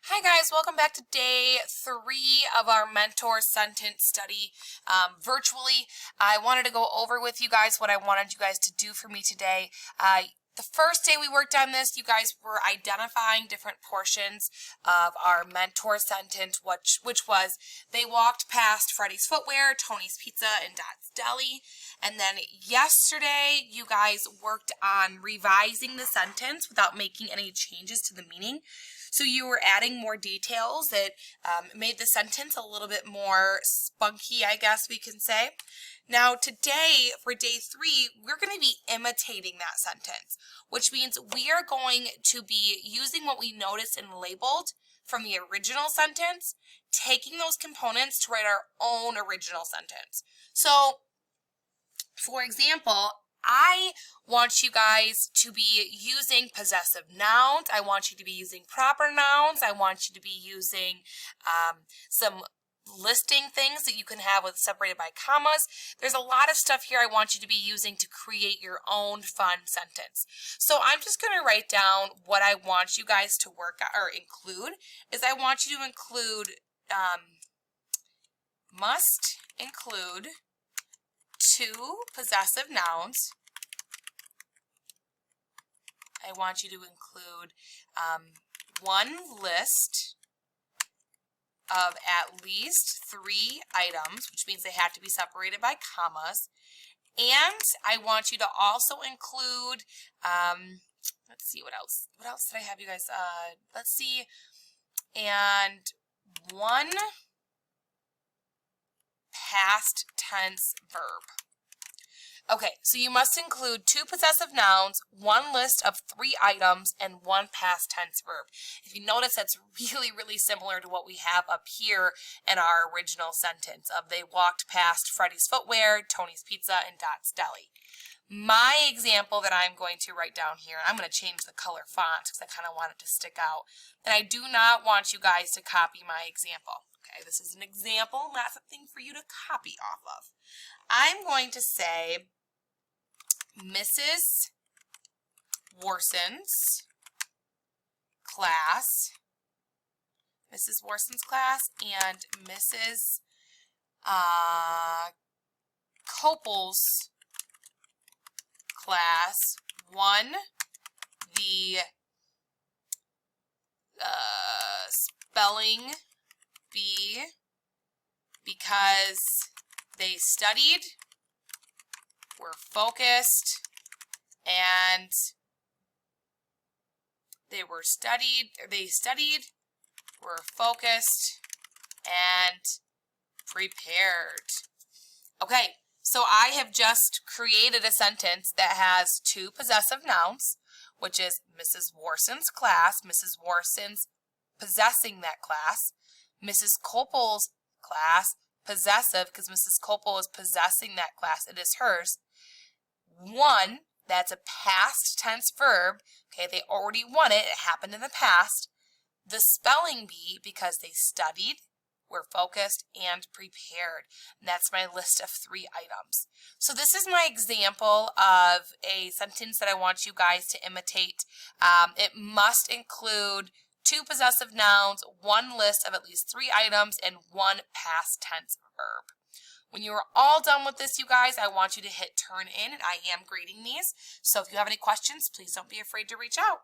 Hi guys, welcome back to day 3 of our mentor sentence study virtually. I wanted to go over with you guys what I wanted you guys to do for me today. The first day we worked on this, you guys were identifying different portions of our mentor sentence, which was, they walked past Freddy's Footwear, Tony's Pizza, and Dot's Deli. And then yesterday, you guys worked on revising the sentence without making any changes to the meaning. So you were adding more details that made the sentence a little bit more spunky, I guess we can say. Now today, for day 3, we're going to be imitating that sentence, which means we are going to be using what we noticed and labeled from the original sentence, taking those components to write our own original sentence. So, for example, I want you guys to be using possessive nouns. I want you to be using proper nouns. I want you to be using some listing things that you can have with separated by commas. There's a lot of stuff here I want you to be using to create your own fun sentence. So I'm just going to write down what I want you guys to work or include. Is I want you to include must include 2 possessive nouns. I want you to include 1 list of at least 3 items, which means they have to be separated by commas. And I want you to also include, let's see, what else? What else did I have you guys? Let's see, and 1 past tense verb. Okay, so you must include 2 possessive nouns, 1 list of 3 items, and 1 past tense verb. If you notice, that's really similar to what we have up here in our original sentence of they walked past Freddy's Footwear, Tony's Pizza, and Dot's Deli. My example that I'm going to write down here, and I'm going to change the color font because I kind of want it to stick out, and I do not want you guys to copy my example. Okay, this is an example, not something for you to copy off of. I'm going to say Mrs. Warson's class, and Mrs. Copel's class won the spelling bee because they studied, were focused, and they studied, were focused, and prepared. Okay, so I have just created a sentence that has 2 possessive nouns, which is Mrs. Warson's class, Mrs. Warson's possessing that class, Mrs. Copel's class, possessive because Mrs. Copel is possessing that class, it is hers. 1, that's a past tense verb. Okay, they already won it. It happened in the past. The spelling bee because they studied, were focused, and prepared. And that's my list of 3 items. So this is my example of a sentence that I want you guys to imitate. It must include 2 possessive nouns, 1 list of at least 3 items, and 1 past tense verb. When you are all done with this, you guys, I want you to hit turn in, and I am grading these. So if you have any questions, please don't be afraid to reach out.